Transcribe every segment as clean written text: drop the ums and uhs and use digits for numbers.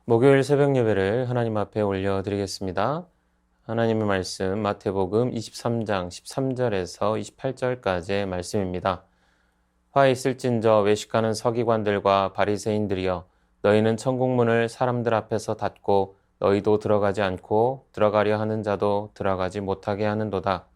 목요일 새벽 예배를 하나님 앞에 올려드리겠습니다. 하나님의 말씀 마태복음 23장 13절에서 28절까지의 말씀입니다. 화 있을진저 외식하는 서기관들과 바리새인들이여, 너희는 천국문을 사람들 앞에서 닫고 너희도 들어가지 않고 들어가려 하는 자도 들어가지 못하게 하는도다.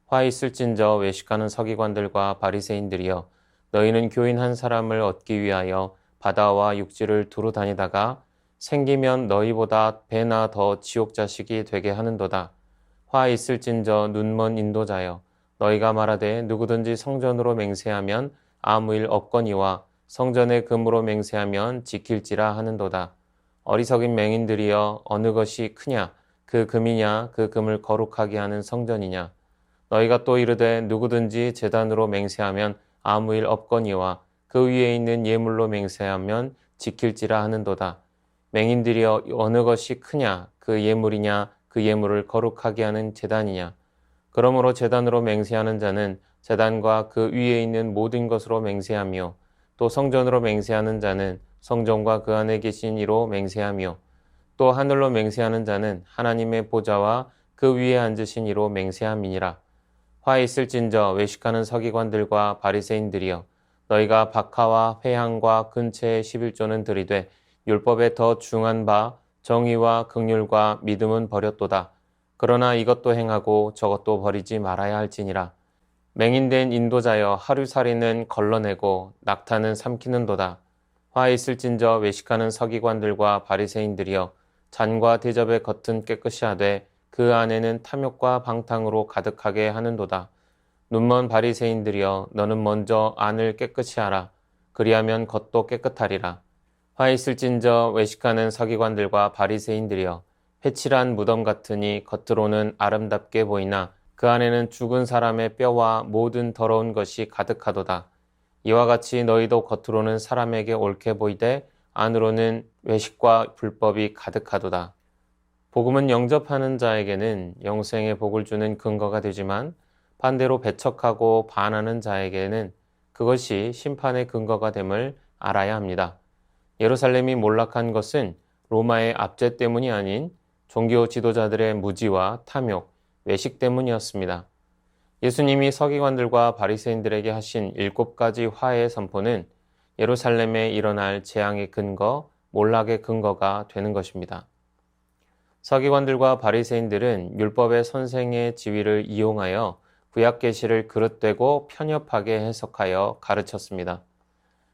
화 있을진저 외식하는 서기관들과 바리새인들이여, 너희는 교인 한 사람을 얻기 위하여 바다와 육지를 두루 다니다가 생기면 너희보다 배나 더 지옥 자식이 되게 하는도다. 화 있을진저 눈먼 인도자여, 너희가 말하되 누구든지 성전으로 맹세하면 아무 일 없거니와 성전의 금으로 맹세하면 지킬지라 하는도다. 어리석인 맹인들이여, 어느 것이 크냐? 그 금이냐? 그 금을 거룩하게 하는 성전이냐? 너희가 또 이르되 누구든지 제단으로 맹세하면 아무 일 없거니와 그 위에 있는 예물로 맹세하면 지킬지라 하는도다. 맹인들이여, 어느 것이 크냐? 그 예물이냐? 그 예물을 거룩하게 하는 제단이냐? 그러므로 제단으로 맹세하는 자는 제단과 그 위에 있는 모든 것으로 맹세하며, 또 성전으로 맹세하는 자는 성전과 그 안에 계신 이로 맹세하며, 또 하늘로 맹세하는 자는 하나님의 보좌와 그 위에 앉으신 이로 맹세함이니라. 화 있을진저 외식하는 서기관들과 바리새인들이여, 너희가 박하와 회향과 근체의 11조는 들이되 율법에 더 중한 바 정의와 긍휼과 믿음은 버렸도다. 그러나 이것도 행하고 저것도 버리지 말아야 할지니라. 맹인된 인도자여, 하루살이는 걸러내고 낙타는 삼키는도다. 화 있을진저 외식하는 서기관들과 바리새인들이여, 잔과 대접의 겉은 깨끗이 하되 그 안에는 탐욕과 방탕으로 가득하게 하는도다. 눈먼 바리새인들이여, 너는 먼저 안을 깨끗이 하라. 그리하면 겉도 깨끗하리라. 화 있을진저 외식하는 서기관들과 바리새인들이여, 회칠한 무덤 같으니 겉으로는 아름답게 보이나 그 안에는 죽은 사람의 뼈와 모든 더러운 것이 가득하도다. 이와 같이 너희도 겉으로는 사람에게 옳게 보이되 안으로는 외식과 불법이 가득하도다. 복음은 영접하는 자에게는 영생의 복을 주는 근거가 되지만, 반대로 배척하고 반하는 자에게는 그것이 심판의 근거가 됨을 알아야 합니다. 예루살렘이 몰락한 것은 로마의 압제 때문이 아닌 종교 지도자들의 무지와 탐욕, 외식 때문이었습니다. 예수님이 서기관들과 바리새인들에게 하신 7가지 화해의 선포는 예루살렘에 일어날 재앙의 근거, 몰락의 근거가 되는 것입니다. 서기관들과 바리새인들은 율법의 선생의 지위를 이용하여 구약 계시를 그릇되고 편협하게 해석하여 가르쳤습니다.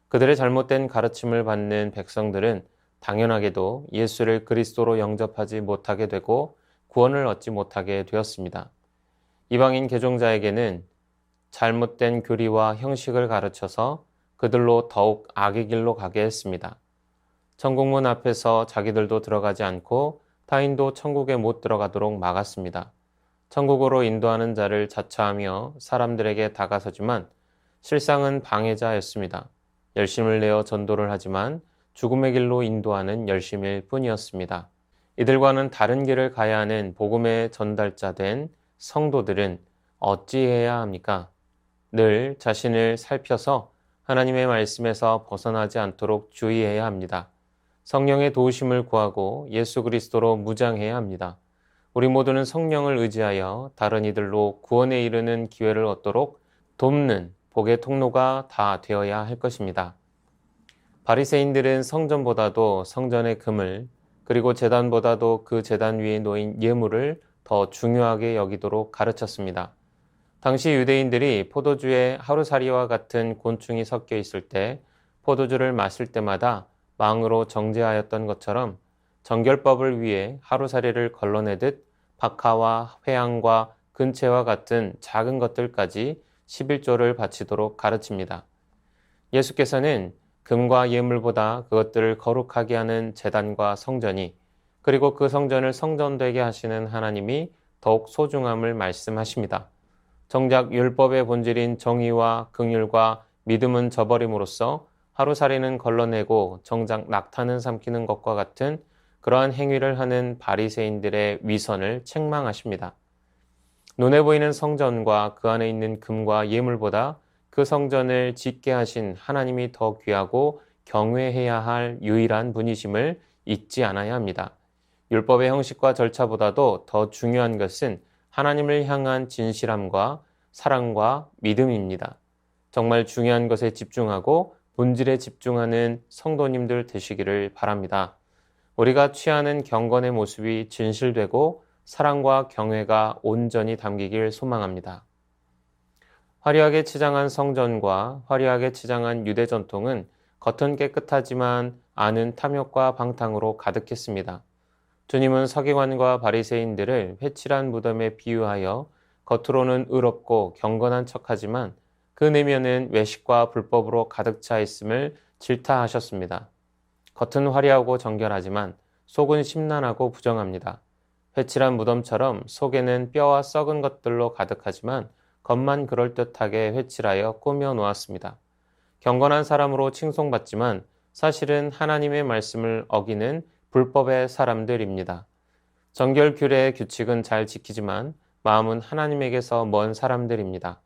그들의 잘못된 가르침을 받는 백성들은 당연하게도 예수를 그리스도로 영접하지 못하게 되고 구원을 얻지 못하게 되었습니다. 이방인 개종자에게는 잘못된 교리와 형식을 가르쳐서 그들로 더욱 악의 길로 가게 했습니다. 천국문 앞에서 자기들도 들어가지 않고 타인도 천국에 못 들어가도록 막았습니다. 천국으로 인도하는 자를 자처하며 사람들에게 다가서지만 실상은 방해자였습니다. 열심을 내어 전도를 하지만 죽음의 길로 인도하는 열심일 뿐이었습니다. 이들과는 다른 길을 가야 하는 복음의 전달자 된 성도들은 어찌해야 합니까? 늘 자신을 살펴서 하나님의 말씀에서 벗어나지 않도록 주의해야 합니다. 성령의 도우심을 구하고 예수 그리스도로 무장해야 합니다. 우리 모두는 성령을 의지하여 다른 이들로 구원에 이르는 기회를 얻도록 돕는 복의 통로가 다 되어야 할 것입니다. 바리새인들은 성전보다도 성전의 금을, 그리고 제단보다도 그 제단 위에 놓인 예물을 더 중요하게 여기도록 가르쳤습니다. 당시 유대인들이 포도주에 하루살이와 같은 곤충이 섞여 있을 때 포도주를 마실 때마다 망으로 정죄하였던 것처럼 정결법을 위해 하루살이를 걸러내듯 박하와 회향과 근체와 같은 작은 것들까지 11조를 바치도록 가르칩니다. 예수께서는 금과 예물보다 그것들을 거룩하게 하는 제단과 성전이, 그리고 그 성전을 성전되게 하시는 하나님이 더욱 소중함을 말씀하십니다. 정작 율법의 본질인 정의와 긍휼과 믿음은 저버림으로써 하루살이는 걸러내고 정작 낙타는 삼키는 것과 같은 그러한 행위를 하는 바리새인들의 위선을 책망하십니다. 눈에 보이는 성전과 그 안에 있는 금과 예물보다 그 성전을 짓게 하신 하나님이 더 귀하고 경외해야 할 유일한 분이심을 잊지 않아야 합니다. 율법의 형식과 절차보다도 더 중요한 것은 하나님을 향한 진실함과 사랑과 믿음입니다. 정말 중요한 것에 집중하고 본질에 집중하는 성도님들 되시기를 바랍니다. 우리가 취하는 경건의 모습이 진실되고 사랑과 경외가 온전히 담기길 소망합니다. 화려하게 치장한 성전과 화려하게 치장한 유대 전통은 겉은 깨끗하지만 안은 탐욕과 방탕으로 가득했습니다. 주님은 서기관과 바리새인들을 회칠한 무덤에 비유하여 겉으로는 의롭고 경건한 척하지만 그 내면은 외식과 불법으로 가득 차 있음을 질타하셨습니다. 겉은 화려하고 정결하지만 속은 심란하고 부정합니다. 회칠한 무덤처럼 속에는 뼈와 썩은 것들로 가득하지만 겉만 그럴듯하게 회칠하여 꾸며 놓았습니다. 경건한 사람으로 칭송받지만 사실은 하나님의 말씀을 어기는 불법의 사람들입니다. 정결 규례의 규칙은 잘 지키지만 마음은 하나님에게서 먼 사람들입니다.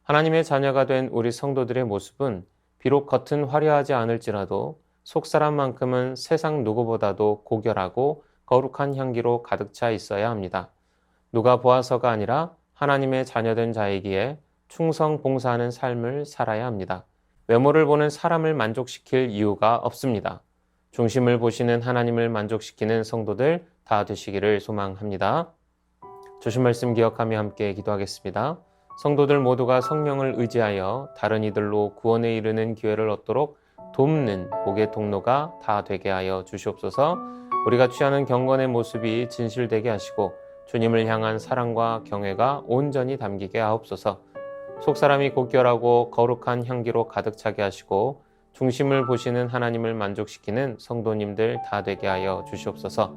하나님의 자녀가 된 우리 성도들의 모습은 비록 겉은 화려하지 않을지라도 속사람만큼은 세상 누구보다도 고결하고 거룩한 향기로 가득 차 있어야 합니다. 누가 보아서가 아니라 하나님의 자녀된 자이기에 충성 봉사하는 삶을 살아야 합니다. 외모를 보는 사람을 만족시킬 이유가 없습니다. 중심을 보시는 하나님을 만족시키는 성도들 다 되시기를 소망합니다. 주신 말씀 기억하며 함께 기도하겠습니다. 성도들 모두가 성령을 의지하여 다른 이들로 구원에 이르는 기회를 얻도록 돕는 복의 통로가 다 되게 하여 주시옵소서. 우리가 취하는 경건의 모습이 진실되게 하시고 주님을 향한 사랑과 경외가 온전히 담기게 하옵소서. 속사람이 고결하고 거룩한 향기로 가득 차게 하시고 중심을 보시는 하나님을 만족시키는 성도님들 다 되게 하여 주시옵소서.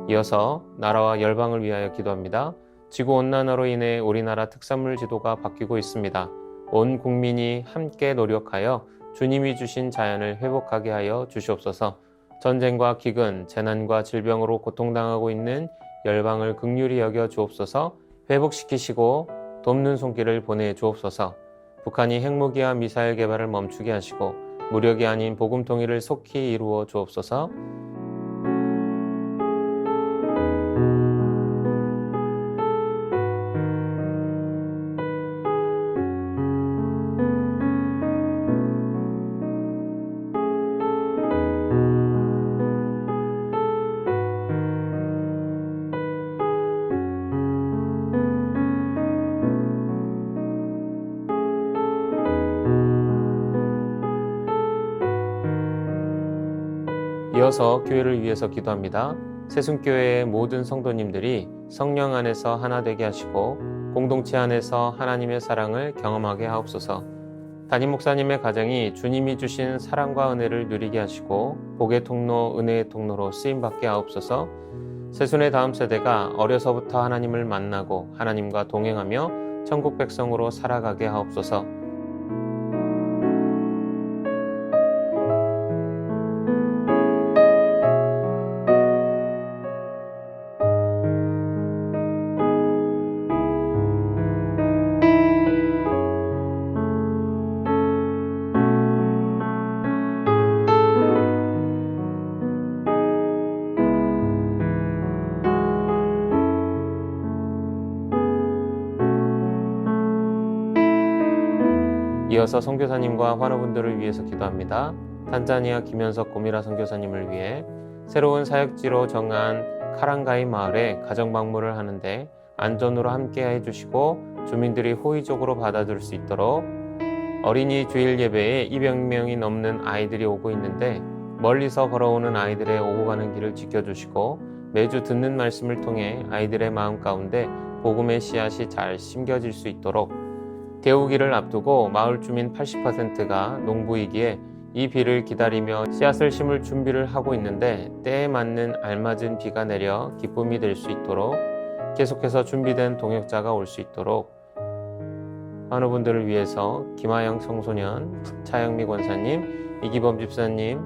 이어서 나라와 열방을 위하여 기도합니다. 지구온난화로 인해 우리나라 특산물 지도가 바뀌고 있습니다. 온 국민이 함께 노력하여 주님이 주신 자연을 회복하게 하여 주시옵소서. 전쟁과 기근, 재난과 질병으로 고통당하고 있는 열방을 긍휼히 여겨 주옵소서. 회복시키시고 돕는 손길을 보내 주옵소서. 북한이 핵무기와 미사일 개발을 멈추게 하시고 무력이 아닌 복음 통일을 속히 이루어 주옵소서. 이어서 교회를 위해서 기도합니다. 새순교회의 모든 성도님들이 성령 안에서 하나 되게 하시고 공동체 안에서 하나님의 사랑을 경험하게 하옵소서. 담임 목사님의 가정이 주님이 주신 사랑과 은혜를 누리게 하시고 복의 통로, 은혜의 통로로 쓰임받게 하옵소서. 새순의 다음 세대가 어려서부터 하나님을 만나고 하나님과 동행하며 천국 백성으로 살아가게 하옵소서. 이어서 선교사님과 환우분들을 위해서 기도합니다. 탄자니아 김현석 고미라 선교사님을 위해 새로운 사역지로 정한 카랑가이 마을에 가정 방문을 하는데 안전으로 함께 해주시고 주민들이 호의적으로 받아줄 수 있도록, 어린이 주일 예배에 200명이 넘는 아이들이 오고 있는데 멀리서 걸어오는 아이들의 오고 가는 길을 지켜주시고 매주 듣는 말씀을 통해 아이들의 마음 가운데 복음의 씨앗이 잘 심겨질 수 있도록, 개우기를 앞두고 마을 주민 80%가 농부이기에 이 비를 기다리며 씨앗을 심을 준비를 하고 있는데 때에 맞는 알맞은 비가 내려 기쁨이 될 수 있도록 계속해서 준비된 동역자가 올 수 있도록 많은 분들을 위해서 김하영 청소년, 차영미 권사님, 이기범 집사님,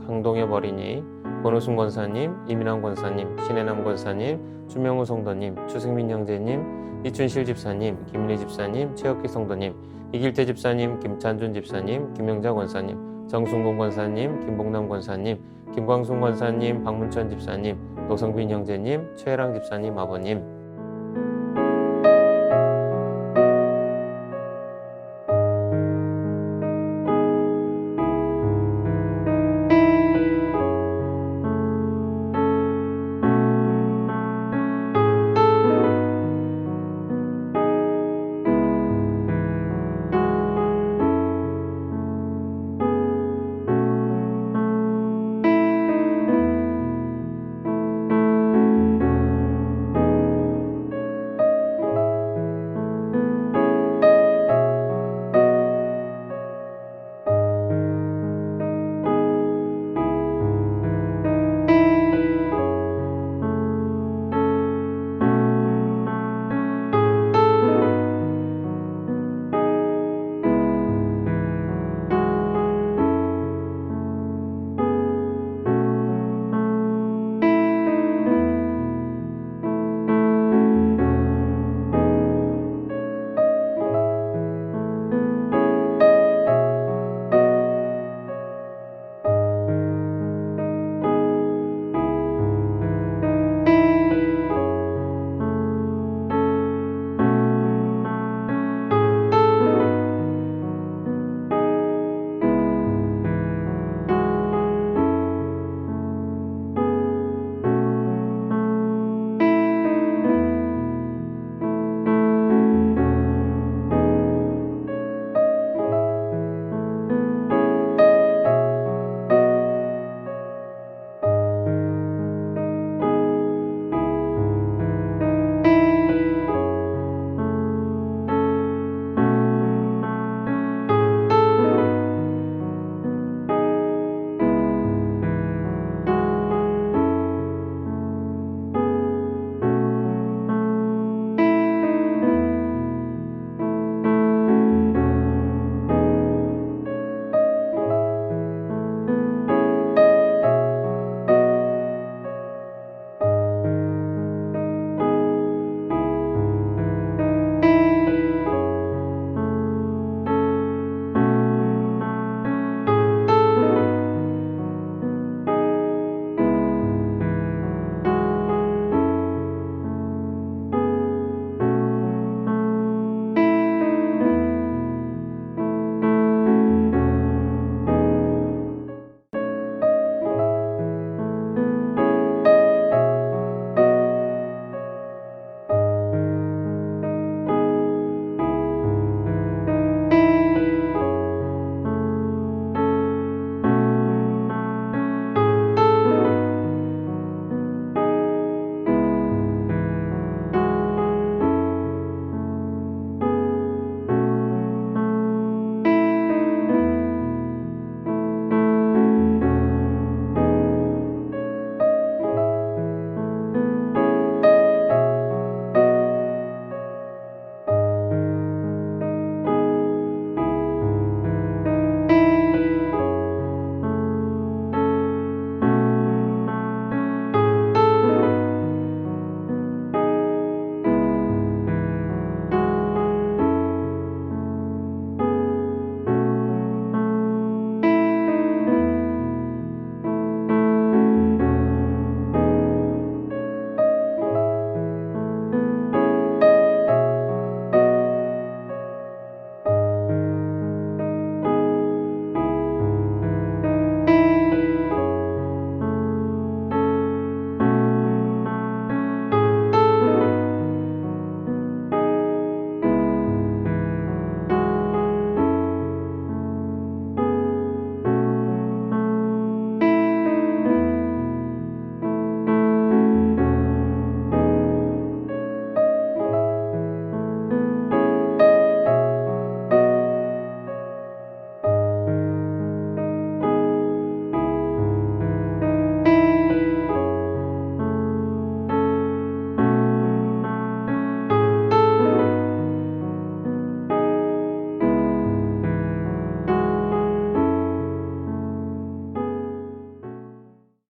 강동엽 어린이, 권우순 권사님, 이민환 권사님, 신혜남 권사님, 주명우 성도님, 추승민 형제님, 이춘실 집사님, 김은희 집사님, 최혁기 성도님, 이길태 집사님, 김찬준 집사님, 김영자 권사님, 정순곤 권사님, 김봉남 권사님, 김광순 권사님, 박문천 집사님, 노성빈 형제님, 최혜랑 집사님 아버님,